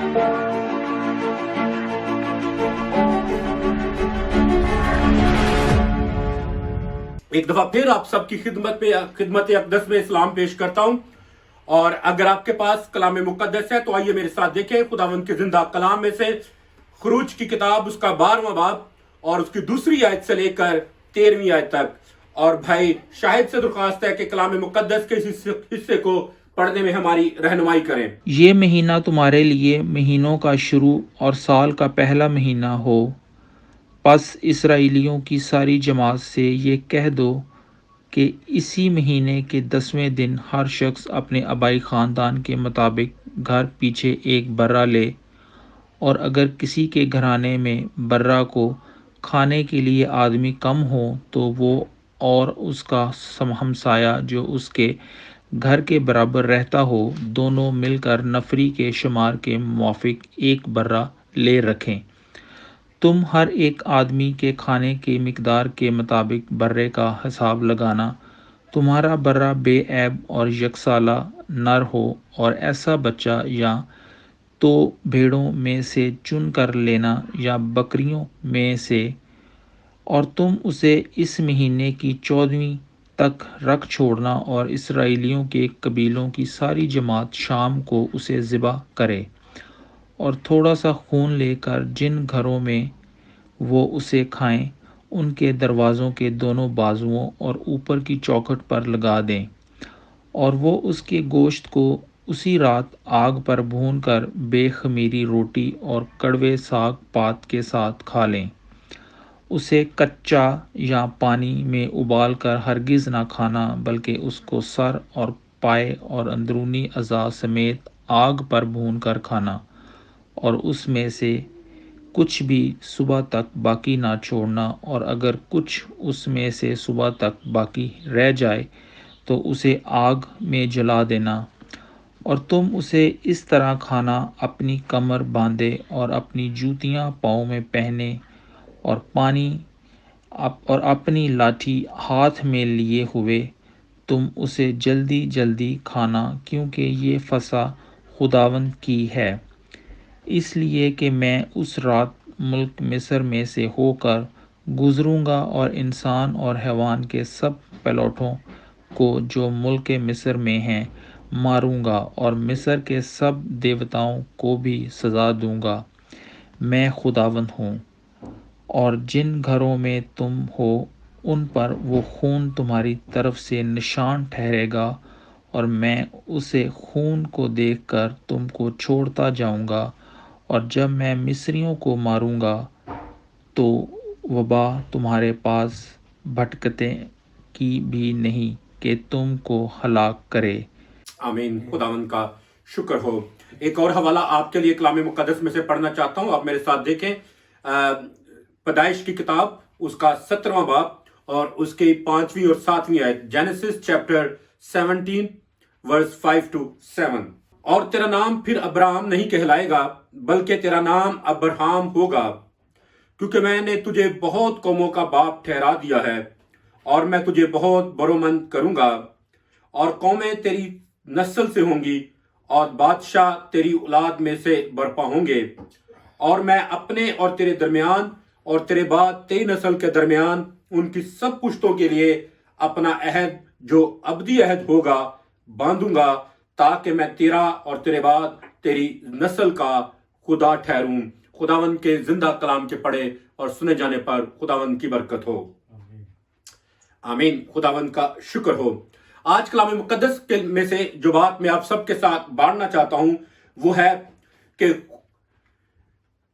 ایک دفعہ پھر آپ سب کی خدمت اقدس میں اسلام پیش کرتا ہوں، اور اگر آپ کے پاس کلام مقدس ہے تو آئیے میرے ساتھ دیکھیں خداوند کے زندہ کلام میں سے خروج کی کتاب اس کا 12واں باب اور اس کی 2 آیت سے لے کر 13ویں آیت تک۔ اور بھائی شاہد سے درخواست ہے کہ کلام مقدس کے اس حصے کو پڑھنے میں ہماری رہنمائی کریں۔ یہ مہینہ تمہارے لیے مہینوں کا شروع اور سال کا پہلا مہینہ ہو، پس اسرائیلیوں کی ساری جماعت سے یہ کہہ دو کہ اسی مہینے کے 10ویں دن ہر شخص اپنے آبائی خاندان کے مطابق گھر پیچھے ایک برہ لے، اور اگر کسی کے گھرانے میں برہ کو کھانے کے لیے آدمی کم ہو تو وہ اور اس کا ہمسایہ جو اس کے گھر کے برابر رہتا ہو، دونوں مل کر نفری کے شمار کے موافق ایک برہ لے رکھیں۔ تم ہر ایک آدمی کے کھانے کی مقدار کے مطابق برے کا حساب لگانا۔ تمہارا برہ بے عیب اور یکسالہ نر ہو، اور ایسا بچہ یا تو بھیڑوں میں سے چن کر لینا یا بکریوں میں سے، اور تم اسے اس مہینے کی 14ویں تک رکھ چھوڑنا، اور اسرائیلیوں کے قبیلوں کی ساری جماعت شام کو اسے ذبح کرے، اور تھوڑا سا خون لے کر جن گھروں میں وہ اسے کھائیں ان کے دروازوں کے دونوں بازوؤں اور اوپر کی چوکھٹ پر لگا دیں، اور وہ اس کے گوشت کو اسی رات آگ پر بھون کر بے خمیری روٹی اور کڑوے ساگ پات کے ساتھ کھا لیں۔ اسے کچا یا پانی میں ابال کر ہرگز نہ کھانا، بلکہ اس کو سر اور پائے اور اندرونی اعضاء سمیت آگ پر بھون کر کھانا، اور اس میں سے کچھ بھی صبح تک باقی نہ چھوڑنا، اور اگر کچھ اس میں سے صبح تک باقی رہ جائے تو اسے آگ میں جلا دینا، اور تم اسے اس طرح کھانا اپنی کمر باندھے اور اپنی جوتیاں پاؤں میں پہنے اور اپنی لاٹھی ہاتھ میں لیے ہوئے تم اسے جلدی جلدی کھانا، کیونکہ یہ فسح خداوند کی ہے، اس لیے کہ میں اس رات ملک مصر میں سے ہو کر گزروں گا، اور انسان اور حیوان کے سب پلوٹوں کو جو ملک مصر میں ہیں ماروں گا، اور مصر کے سب دیوتاؤں کو بھی سزا دوں گا۔ میں خداوند ہوں۔ اور جن گھروں میں تم ہو ان پر وہ خون تمہاری طرف سے نشان ٹھہرے گا، اور میں اسے خون کو دیکھ کر تم کو چھوڑتا جاؤں گا، اور جب میں مصریوں کو ماروں گا تو وبا تمہارے پاس بھٹکنے کی بھی نہیں کہ تم کو ہلاک کرے۔ آمین۔ خداوند کا شکر ہو۔ ایک اور حوالہ آپ کے لیے کلام مقدس میں سے پڑھنا چاہتا ہوں، آپ میرے ساتھ دیکھیں۔ پیدائش کی کتاب اس کا 17واں باب اور اس کی 5ویں اور 7ویں آیت، جینیسس چیپٹر 17 ورس 5 to 7۔ اور تیرا نام پھر ابراہم نہیں کہلائے گا، بلکہ تیرا نام ابراہم ہوگا، کیونکہ میں نے تجھے بہت قوموں کا باپ ٹھہرا دیا ہے، اور میں تجھے بہت برومند کروں گا، اور قومیں تیری نسل سے ہوں گی، اور بادشاہ تیری اولاد میں سے برپا ہوں گے، اور میں اپنے اور تیرے درمیان اور تیرے بعد تیری نسل کے درمیان ان کی سب پشتوں کے لیے اپنا عہد جو ابدی عہد ہوگا باندھوں گا، تاکہ میں تیرا اور تیرے بعد تیری نسل کا خدا ٹھہروں۔ خداوند کے زندہ کلام کے پڑھے اور سنے جانے پر خداوند کی برکت ہو۔ آمین۔ خداوند کا شکر ہو۔ آج کلام مقدس میں سے جو بات میں آپ سب کے ساتھ بانٹنا چاہتا ہوں وہ ہے کہ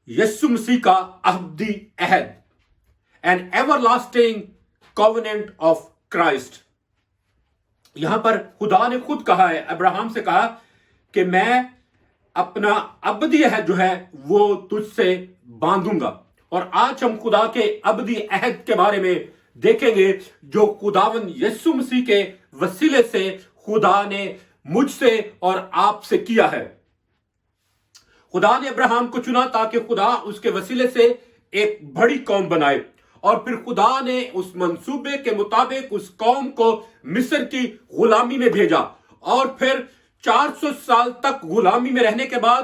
یسوع مسیح کا ابدی عہد، an everlasting covenant of Christ۔ یہاں پر خدا نے خود کہا ہے، ابراہم سے کہا کہ میں اپنا ابدی عہد جو ہے وہ تجھ سے باندھوں گا، اور آج ہم خدا کے ابدی عہد کے بارے میں دیکھیں گے جو خداوند یسوع مسیح کے وسیلے سے خدا نے مجھ سے اور آپ سے کیا ہے۔ خدا نے ابراہم کو چنا تاکہ خدا اس کے وسیلے سے ایک بڑی قوم بنائے، اور پھر خدا نے اس منصوبے کے مطابق اس قوم کو مصر کی غلامی میں بھیجا، اور پھر 400 سال تک غلامی میں رہنے کے بعد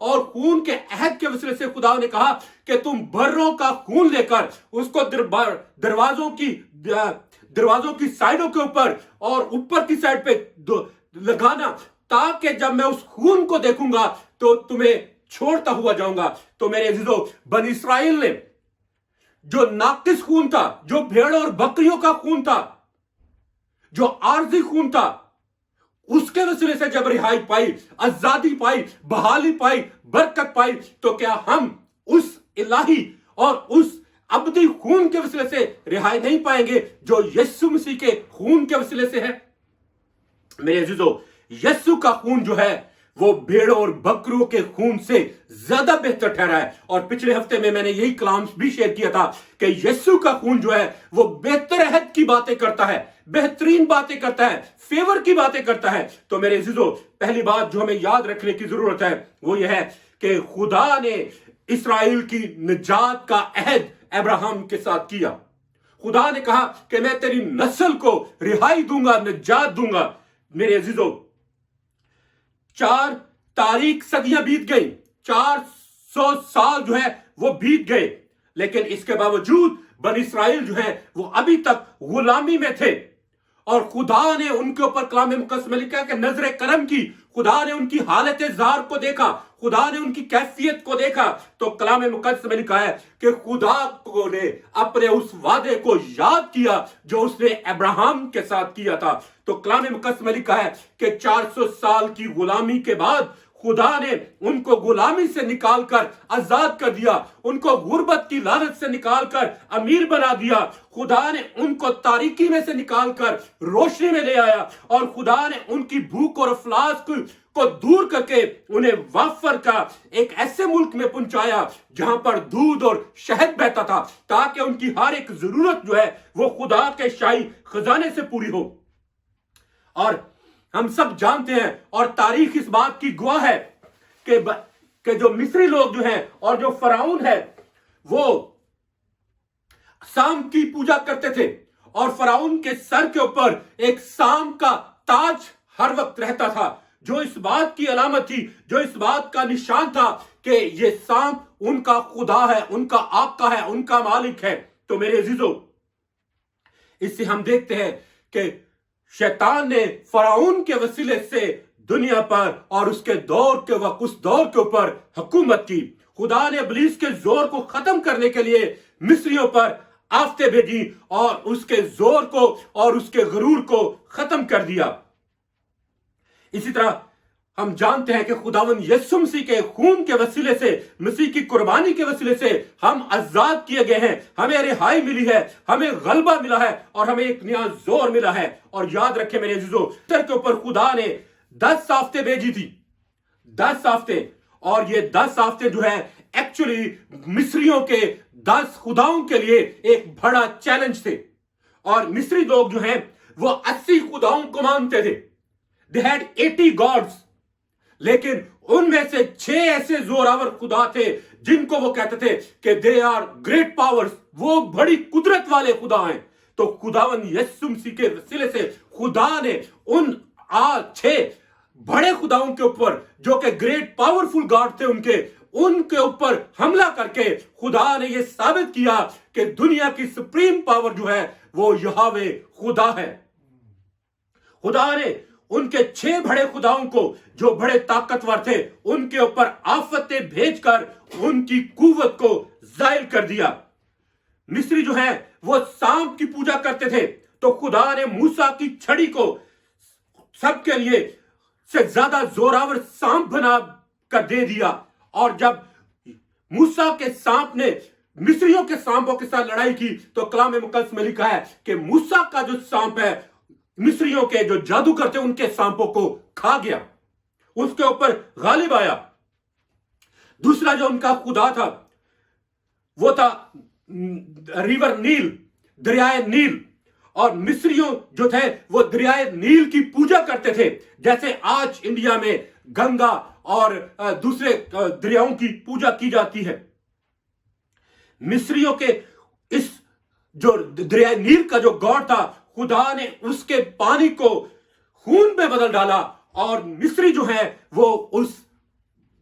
اور خون کے عہد کے وسیلے سے خدا نے کہا کہ تم بروں کا خون لے کر اس کو دروازوں کی سائڈوں کے اوپر اور اوپر کی سائڈ پہ لگانا، تاکہ جب میں اس خون کو دیکھوں گا تو تمہیں چھوڑتا ہوا جاؤں گا۔ تو میرے عزیزو، بنی اسرائیل نے جو ناقص خون تھا، جو بھیڑوں اور بکریوں کا خون تھا، جو عارضی خون تھا، اس کے وسیلے سے جب رہائی پائی، آزادی پائی، بحالی پائی، برکت پائی، تو کیا ہم اس الہی اور اس ابدی خون کے وسیلے سے رہائی نہیں پائیں گے جو یسوع مسیح کے خون کے وسیلے سے ہے؟ میرے عزیزو، یسوع کا خون جو ہے وہ بھیڑوں اور بکروں کے خون سے زیادہ بہتر ٹھہرا ہے۔ اور پچھلے ہفتے میں نے یہی کلام بھی شیئر کیا تھا کہ یسوع کا خون جو ہے وہ بہتر عہد کی باتیں کرتا ہے، بہترین باتیں کرتا ہے، فیور کی باتیں کرتا ہے۔ تو میرے عزیزو، پہلی بات جو ہمیں یاد رکھنے کی ضرورت ہے وہ یہ ہے کہ خدا نے اسرائیل کی نجات کا عہد ابراہیم کے ساتھ کیا۔ خدا نے کہا کہ میں تیری نسل کو رہائی دوں گا، نجات دوں گا۔ میرے عزیزو، 4 تاریخ صدیاں بیت گئی، 400 سال جو ہے وہ بیت گئے، لیکن اس کے باوجود بنی اسرائیل جو ہے وہ ابھی تک غلامی میں تھے، اور خدا نے ان کے اوپر کلام مقدس میں لکھا کہ نظر کرم کی۔ خدا نے ان کی حالت زار کو دیکھا، خدا نے ان کی کیفیت کو دیکھا، تو کلام مقدس میں لکھا ہے کہ خدا کو نے اپنے اس وعدے کو یاد کیا جو اس نے ابراہیم کے ساتھ کیا تھا۔ تو کلام مقدس میں لکھا ہے کہ 400 سال کی غلامی کے بعد خدا نے ان کو غلامی سے نکال کر آزاد کر دیا، ان کو غربت کی لعنت سے نکال کر امیر بنا دیا، خدا نے ان کو تاریکی میں سے نکال کر روشنی میں لے آیا، اور خدا نے ان کی بھوک اور افلاس کو دور کر کے انہیں وافر کا ایک ایسے ملک میں پہنچایا جہاں پر دودھ اور شہد بہتا تھا، تاکہ ان کی ہر ایک ضرورت جو ہے وہ خدا کے شاہی خزانے سے پوری ہو۔ اور ہم سب جانتے ہیں اور تاریخ اس بات کی گواہ ہے کہ جو مصری لوگ جو ہیں اور جو فرعون ہے وہ سام کی پوجا کرتے تھے، اور فرعون کے سر کے اوپر ایک سام کا تاج ہر وقت رہتا تھا، جو اس بات کی علامت تھی، جو اس بات کا نشان تھا کہ یہ سام ان کا خدا ہے، ان کا آقا ہے، ان کا مالک ہے۔ تو میرے عزیزو، اس سے ہم دیکھتے ہیں کہ شیطان نے فرعون کے وسیلے سے دنیا پر اور اس کے دور کے وقت اس دور کے اوپر حکومت کی۔ خدا نے ابلیس کے زور کو ختم کرنے کے لیے مصریوں پر آفتیں بھیجی اور اس کے زور کو اور اس کے غرور کو ختم کر دیا۔ اسی طرح ہم جانتے ہیں کہ خداوند یسوع مسیح کے خون کے وسیلے سے، مسیح کی قربانی کے وسیلے سے ہم آزاد کیے گئے ہیں، ہمیں رہائی ملی ہے، ہمیں غلبہ ملا ہے، اور ہمیں ایک نیا زور ملا ہے۔ اور یاد رکھیں میرے عزیزو، سر کے اوپر خدا نے 10 آفتیں بھیجی تھی، 10 آفتیں، اور یہ 10 آفتیں جو ہے ایکچولی مصریوں کے 10 خداؤں کے لیے ایک بڑا چیلنج تھے۔ اور مصری لوگ جو ہیں وہ 80 خداؤں کو مانتے تھے، they had 80 gods، لیکن ان میں سے 6 ایسے زوراور خدا تھے جن کو وہ کہتے تھے کہ they are great powers، وہ بڑی قدرت والے خدا ہیں۔ تو خداوند یسوع مسیح کے وسیلے سے خدا نے ان 6 بڑے خداؤں کے اوپر جو کہ گریٹ پاورفل گاڈ تھے ان کے اوپر حملہ کر کے خدا نے یہ ثابت کیا کہ دنیا کی سپریم پاور جو ہے وہ یہوہ خدا ہے۔ خدا نے ان کے 6 بڑے خداؤں کو جو بڑے طاقتور تھے ان کے اوپر آفتیں بھیج کر ان کی قوت کو زائل کر دیا۔ مصری جو ہیں وہ سانپ کی پوجا کرتے تھے، تو خدا نے موسیٰ کی چھڑی کو سب کے لیے سے زیادہ زوراور سانپ بنا کر دے دیا، اور جب موسیٰ کے سانپ نے مصریوں کے سانپوں کے ساتھ لڑائی کی تو کلام مقدس میں لکھا ہے کہ موسیٰ کا جو سانپ ہے مصریوں کے جو جادوگر تھے ان کے سانپوں کو کھا گیا، اس کے اوپر غالب آیا۔ دوسرا جو ان کا خدا تھا وہ تھا ریور نیل، دریائے نیل، اور مصریوں جو تھے وہ دریائے نیل کی پوجا کرتے تھے، جیسے آج انڈیا میں گنگا اور دوسرے دریاؤں کی پوجا کی جاتی ہے۔ مصریوں کے اس جو دریائے نیل کا جو گاڈ تھا، خدا نے اس کے پانی کو خون میں بدل ڈالا، اور مصری جو ہیں وہ اس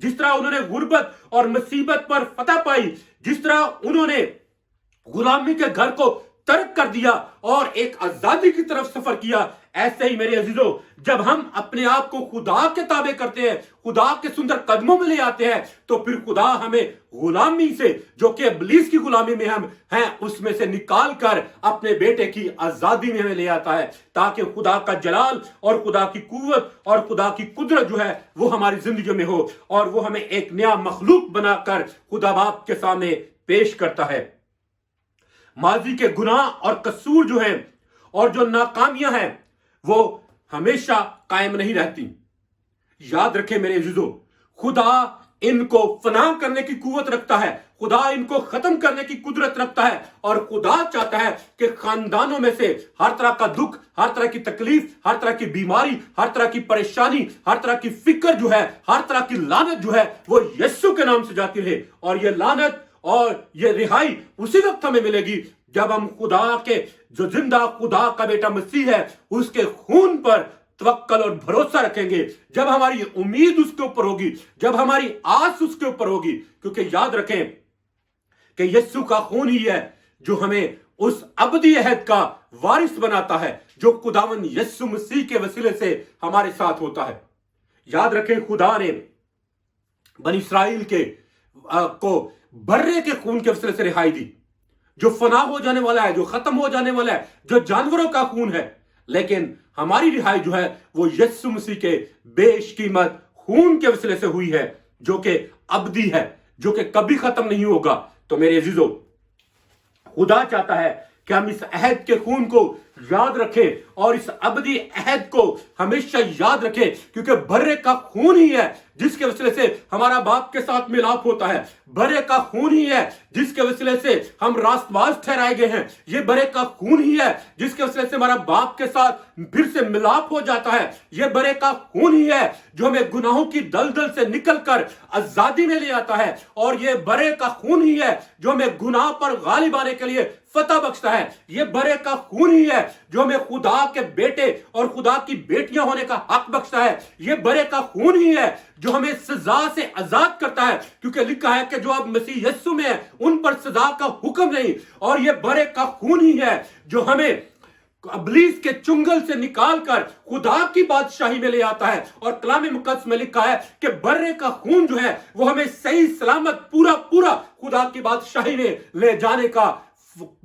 جس طرح انہوں نے غربت اور مصیبت پر فتح پائی، جس طرح انہوں نے غلامی کے گھر کو ترک کر دیا اور ایک آزادی کی طرف سفر کیا، ایسے ہی میرے عزیزو جب ہم اپنے آپ کو خدا کے تابع کرتے ہیں، خدا کے سندر قدموں میں لے آتے ہیں، تو پھر خدا ہمیں غلامی سے، جو کہ ابلیس کی غلامی میں ہم ہیں، اس میں سے نکال کر اپنے بیٹے کی آزادی میں ہمیں لے آتا ہے، تاکہ خدا کا جلال اور خدا کی قوت اور خدا کی قدرت جو ہے وہ ہماری زندگی میں ہو، اور وہ ہمیں ایک نیا مخلوق بنا کر خدا باپ کے سامنے پیش کرتا ہے۔ ماضی کے گناہ اور قصور جو ہیں اور جو ناکامیاں ہیں وہ ہمیشہ قائم نہیں رہتی۔ یاد رکھیں میرے عزیزو، خدا ان کو فنا کرنے کی قوت رکھتا ہے، خدا ان کو ختم کرنے کی قدرت رکھتا ہے، اور خدا چاہتا ہے کہ خاندانوں میں سے ہر طرح کا دکھ، ہر طرح کی تکلیف، ہر طرح کی بیماری، ہر طرح کی پریشانی، ہر طرح کی فکر جو ہے، ہر طرح کی لعنت جو ہے وہ یسوع کے نام سے جاتی رہے، اور یہ لعنت اور یہ رہائی اسی وقت ہمیں ملے گی جب ہم خدا کے جو زندہ خدا کا بیٹا مسیح ہے اس کے خون پر توکل اور بھروسہ رکھیں گے، جب ہماری امید اس کے اوپر ہوگی، جب ہماری آس اس کے اوپر ہوگی، کیونکہ یاد رکھیں کہ یسوع کا خون ہی ہے جو ہمیں اس ابدی عہد کا وارث بناتا ہے جو خداوند یسوع مسیح کے وسیلے سے ہمارے ساتھ ہوتا ہے۔ یاد رکھیں خدا نے بنی اسرائیل کو برے کے خون کے وسیلے سے رہائی دی، جو فنا ہو جانے والا ہے، جو ختم ہو جانے والا ہے، جو جانوروں کا خون ہے، لیکن ہماری رہائی جو ہے وہ یسوع مسیح کے بیش قیمت خون کے وسیلے سے ہوئی ہے، جو کہ ابدی ہے، جو کہ کبھی ختم نہیں ہوگا۔ تو میرے عزیزو، خدا چاہتا ہے کہ ہم اس عہد کے خون کو یاد رکھیں اور اس ابدی عہد کو ہمیشہ یاد رکھیں، کیونکہ برے کا خون ہی ہے جس کے وسیلے سے ہمارا باپ کے ساتھ ملاپ ہوتا ہے، برے کا خون ہی ہے جس کے وسیلے سے ہم راست باز ٹھہرائے گئے ہیں، یہ برے کا خون ہی ہے جس کے وسیلے سے ہمارا باپ کے ساتھ پھر سے ملاپ ہو جاتا ہے، یہ برے کا خون ہی ہے جو ہمیں گناہوں کی دلدل سے نکل کر آزادی میں لے آتا ہے، اور یہ برے کا خون ہی ہے جو ہمیں گناہ پر غالب آنے کے لیے فتح بخشتا ہے، یہ برے کا خون ہی ہے جو ہمیں خدا کے بیٹے اور خدا کی بیٹیاں ہونے کا حق بخشتا ہے، یہ برے کا خون ہی ہے جو ہمیں سزا سے آزاد کرتا ہے، کیونکہ لکھا ہے کہ جو اب مسیح یسوع میں ہے ان پر سزا کا حکم نہیں، اور یہ برے کا خون ہی ہے جو ہمیں ابلیس کے چنگل سے نکال کر خدا کی بادشاہی میں لے آتا ہے، اور کلام مقدس میں لکھا ہے کہ برے کا خون جو ہے وہ ہمیں صحیح سلامت پورا خدا کی بادشاہی میں لے جانے کا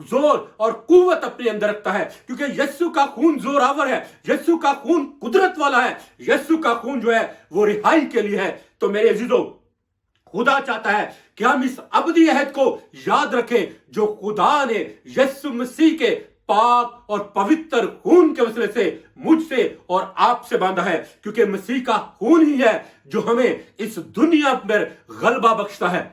زور اور قوت اپنے اندر رکھتا ہے، کیونکہ یسوع کا خون زور آور ہے، یسوع کا خون قدرت والا ہے، یسوع کا خون جو ہے وہ رہائی کے لیے ہے۔ تو میرے عزیزو، خدا چاہتا ہے کہ ہم اس ابدی عہد کو یاد رکھیں جو خدا نے یسوع مسیح کے پاک اور پوتر خون کے وسیلے سے مجھ سے اور آپ سے باندھا ہے، کیونکہ مسیح کا خون ہی ہے جو ہمیں اس دنیا پر غلبہ بخشتا ہے،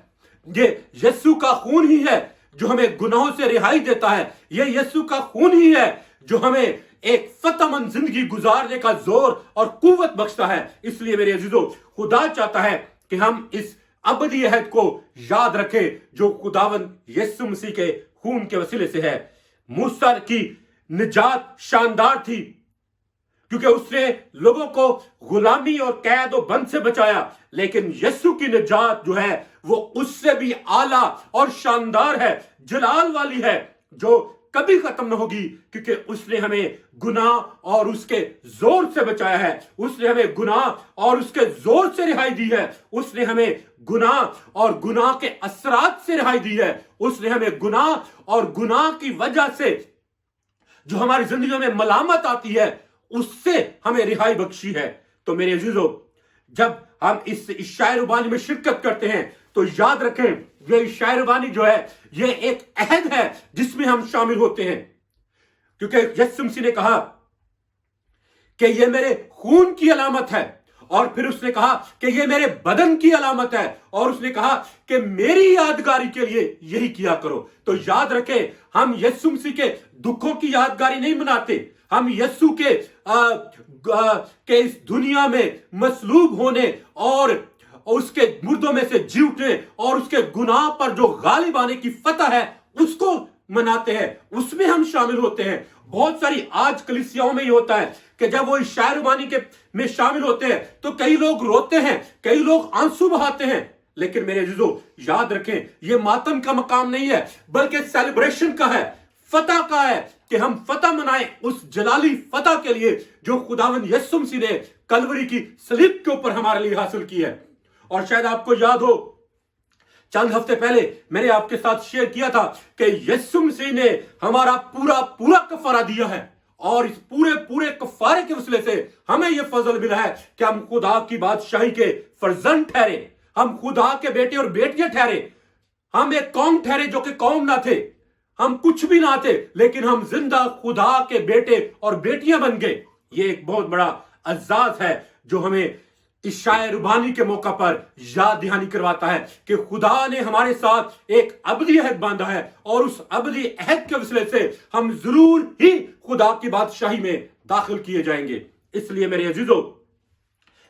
یہ یسوع کا خون ہی ہے جو ہمیں گناہوں سے رہائی دیتا ہے، یہ یسوع کا خون ہی ہے جو ہمیں ایک فتح مند زندگی گزارنے کا زور اور قوت بخشتا ہے۔ اس لیے میرے عزیزو، خدا چاہتا ہے کہ ہم اس ابدی عہد کو یاد رکھیں جو خداوند یسوع مسیح کے خون کے وسیلے سے ہے۔ موسیٰ کی نجات شاندار تھی کیونکہ اس نے لوگوں کو غلامی اور قید و بند سے بچایا، لیکن یسوع کی نجات جو ہے وہ اس سے بھی اعلیٰ اور شاندار ہے، جلال والی ہے، جو کبھی ختم نہ ہوگی، کیونکہ اس نے ہمیں گناہ اور اس کے زور سے بچایا ہے، اس نے ہمیں گناہ اور اس کے زور سے رہائی دی ہے، اس نے ہمیں گناہ اور گناہ کے اثرات سے رہائی دی ہے، اس نے ہمیں گناہ اور گناہ کی وجہ سے جو ہماری زندگیوں میں ملامت آتی ہے اس سے ہمیں رہائی بخشی ہے۔ تو میرے عزیزو، جب ہم اس عشاء ربانی میں شرکت کرتے ہیں تو یاد رکھیں یہ عشاء ربانی جو ہے یہ ایک عہد ہے جس میں ہم شامل ہوتے ہیں، کیونکہ یسوع مسیح نے کہا کہ یہ میرے خون کی علامت ہے، اور پھر اس نے کہا کہ یہ میرے بدن کی علامت ہے، اور اس نے کہا کہ میری یادگاری کے لیے یہی کیا کرو۔ تو یاد رکھیں ہم یسوع مسیح کے دکھوں کی یادگاری نہیں مناتے، ہم یسوع کے اس دنیا میں مصلوب ہونے اور اس کے مردوں میں سے جی اٹھنے اور اس کے گناہ پر جو غالب آنے کی فتح ہے اس کو مناتے ہیں اس میں ہم شامل ہوتے ہیں. بہت ساری آج کلیسیاؤں میں یہ ہوتا ہے کہ جب وہ عشاء ربانی کے میں شامل ہوتے ہیں تو کئی لوگ روتے ہیں, کئی لوگ آنسو بہاتے ہیں. لیکن میرے عزیزو یاد رکھیں یہ ماتم کا مقام نہیں ہے بلکہ سیلیبریشن کا ہے, فتح کا ہے کہ ہم فتح منائیں اس جلالی فتح کے لیے جو خداوند یسوع مسیح نے کلوری کی صلیب کے اوپر ہمارے لیے حاصل کی ہے. اور شاید آپ کو یاد ہو چند ہفتے پہلے میں نے آپ کے ساتھ شیئر کیا تھا کہ یسوع مسیح نے ہمارا پورا کفارہ دیا ہے, اور اس پورے کفارے کے وسیلے سے ہمیں یہ فضل ملا ہے کہ ہم خدا کی بادشاہی کے فرزند ٹھہرے, ہم خدا کے بیٹے اور بیٹیاں ٹھہرے. ہم ایک قوم ٹھہرے جو کہ قوم نہ تھے, ہم کچھ بھی نہ تھے, لیکن ہم زندہ خدا کے بیٹے اور بیٹیاں بن گئے. یہ ایک بہت بڑا اعزاز ہے جو ہمیں عشاء ربانی کے موقع پر یاد دہانی کرواتا ہے کہ خدا نے ہمارے ساتھ ایک ابدی عہد باندھا ہے, اور اس ابدی عہد کے وسیلے سے ہم ضرور ہی خدا کی بادشاہی میں داخل کیے جائیں گے. اس لیے میرے عزیزو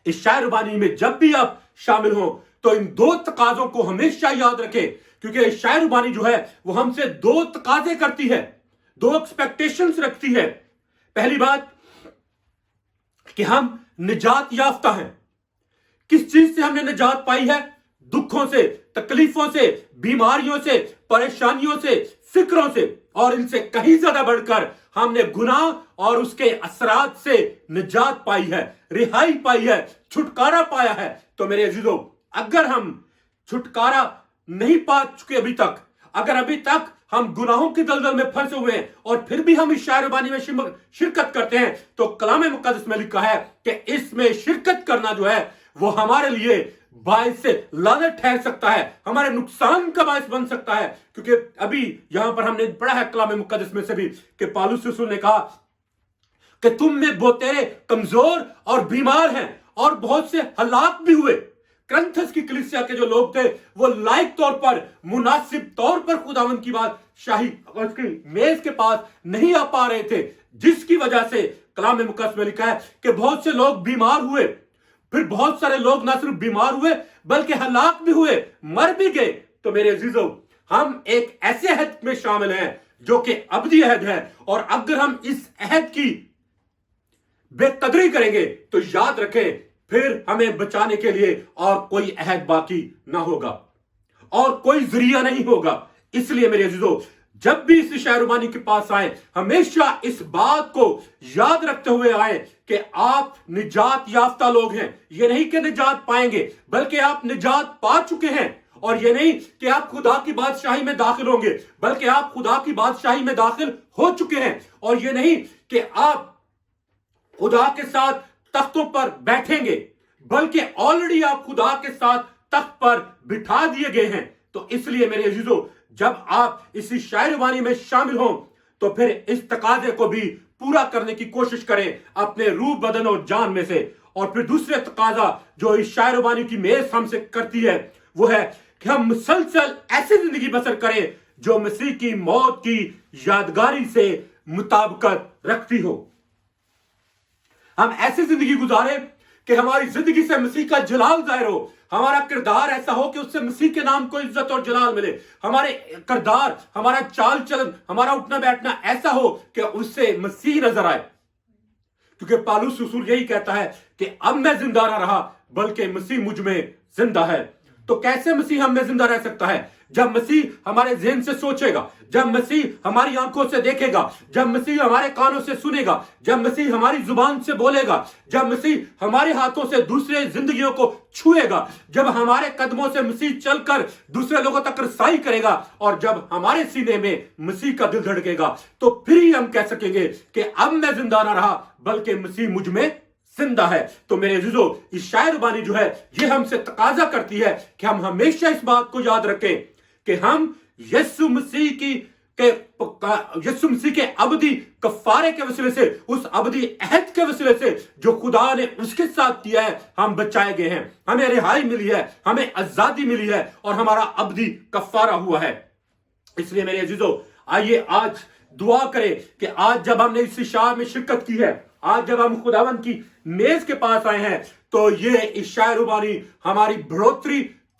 عشاء ربانی میں جب بھی آپ شامل ہوں تو ان 2 تقاضوں کو ہمیشہ یاد رکھیں, کیونکہ عشاء ربانی جو ہے وہ ہم سے 2 تقاضے کرتی ہے, 2 ایکسپیکٹیشنز رکھتی ہے. پہلی بات کہ ہم نجات یافتہ ہیں. کس چیز سے ہم نے نجات پائی ہے؟ دکھوں سے, تکلیفوں سے, بیماریوں سے, پریشانیوں سے, فکروں سے, اور ان سے کہیں زیادہ بڑھ کر ہم نے گناہ اور اس کے اثرات سے نجات پائی ہے, رہائی پائی ہے, چھٹکارا پایا ہے. تو میرے عزیزو اگر ہم چھٹکارا نہیں پا چکے ابھی تک, اگر ابھی تک ہم گناہوں کی دلدل میں پھنسے ہوئے ہیں اور پھر بھی ہم عشاء ربانی میں شرکت کرتے ہیں, تو کلام مقدس میں لکھا ہے کہ اس میں شرکت کرنا جو ہے وہ ہمارے لیے باعث سے لعنت ٹھہر سکتا ہے, ہمارے نقصان کا باعث بن سکتا ہے. کیونکہ ابھی یہاں پر ہم نے پڑھا ہے کلام مقدس میں سے بھی کہ پالوس رسول نے کہا کہ تم میں بہتیرے کمزور اور بیمار ہیں اور بہت سے ہلاک بھی ہوئے. کرنتھس کی کلیسیا کے جو لوگ تھے وہ لائق طور پر, مناسب طور پر خداوند کی بادشاہی اس کی میز کے پاس نہیں آ پا رہے تھے, جس کی وجہ سے کلام مقدس میں لکھا ہے کہ بہت سے لوگ بیمار ہوئے. پھر بہت سارے لوگ نہ صرف بیمار ہوئے بلکہ ہلاک بھی ہوئے, مر بھی گئے. تو میرے عزیزو ہم ایک ایسے عہد میں شامل ہیں جو کہ ابدی عہد ہے, اور اگر ہم اس عہد کی بے قدری کریں گے تو یاد رکھیں پھر ہمیں بچانے کے لیے اور کوئی عہد باقی نہ ہوگا اور کوئی ذریعہ نہیں ہوگا. اس لیے میرے عزیزو جب بھی اس عشاء ربانی کے پاس آئیں ہمیشہ اس بات کو یاد رکھتے ہوئے آئیں کہ آپ نجات یافتہ لوگ ہیں. یہ نہیں کہ نجات پائیں گے بلکہ آپ نجات پا چکے ہیں, اور یہ نہیں کہ آپ خدا کی بادشاہی میں داخل ہوں گے بلکہ آپ خدا کی بادشاہی میں داخل ہو چکے ہیں. اور یہ نہیں کہ آپ خدا کے ساتھ تختوں پر بیٹھیں گے بلکہ آلریڈی آپ خدا کے ساتھ تخت پر بٹھا دیے گئے ہیں. تو اس لیے میرے عزیزو جب آپ اس عشاء ربانی میں شامل ہوں تو پھر اس تقاضے کو بھی پورا کرنے کی کوشش کریں اپنے روح, بدن اور جان میں سے. اور پھر دوسرے تقاضا جو عشاء ربانی کی میز ہم سے کرتی ہے وہ ہے کہ ہم مسلسل ایسی زندگی بسر کریں جو مسیح کی موت کی یادگاری سے مطابقت رکھتی ہو. ہم ایسی زندگی گزاریں کہ ہماری زندگی سے مسیح کا جلال ظاہر ہو, ہمارا کردار ایسا ہو کہ اس سے مسیح کے نام کو عزت اور جلال ملے, ہمارے کردار, ہمارا چال چلن, ہمارا اٹھنا بیٹھنا ایسا ہو کہ اس سے مسیح نظر آئے. کیونکہ پالوس رسول یہی کہتا ہے کہ اب میں زندہ نہ رہا بلکہ مسیح مجھ میں زندہ ہے. تو کیسے مسیح ہم میں زندہ رہ سکتا ہے؟ جب مسیح ہمارے ذہن سے سوچے گا, جب مسیح ہماری آنکھوں سے دیکھے گا, جب مسیح ہمارے کانوں سے سنے گا, جب مسیح ہماری زبان سے بولے گا, جب مسیح ہمارے ہاتھوں سے دوسرے زندگیوں کو چھوئے گا, جب ہمارے قدموں سے مسیح چل کر دوسرے لوگوں تک رسائی کرے گا, اور جب ہمارے سینے میں مسیح کا دل دھڑکے گا, تو پھر ہی ہم کہہ سکیں گے کہ اب میں زندہ نہ رہا بلکہ مسیح مجھ میں زندہ ہے. تو میرے عزیزو عشاء ربانی جو ہے یہ ہم سے تقاضا کرتی ہے کہ ہم ہمیشہ اس بات کو یاد رکھیں کہ ہم یسوع مسیح کے ابدی کفارے کے وسیلے سے, اس ابدی عہد کے وسیلے سے جو خدا نے اس کے ساتھ کیا ہے, ہم بچائے گئے ہیں, ہمیں رہائی ملی ہے, ہمیں آزادی ملی ہے, اور ہمارا ابدی کفارہ ہوا ہے. اس لیے میرے عزیزو آئیے آج دعا کریں کہ آج جب ہم نے اس عشاء میں شرکت کی ہے, آج جب ہم خداوند کی میز کے پاس آئے ہیں, تو یہ عشاء ربانی ہماری بڑھوتری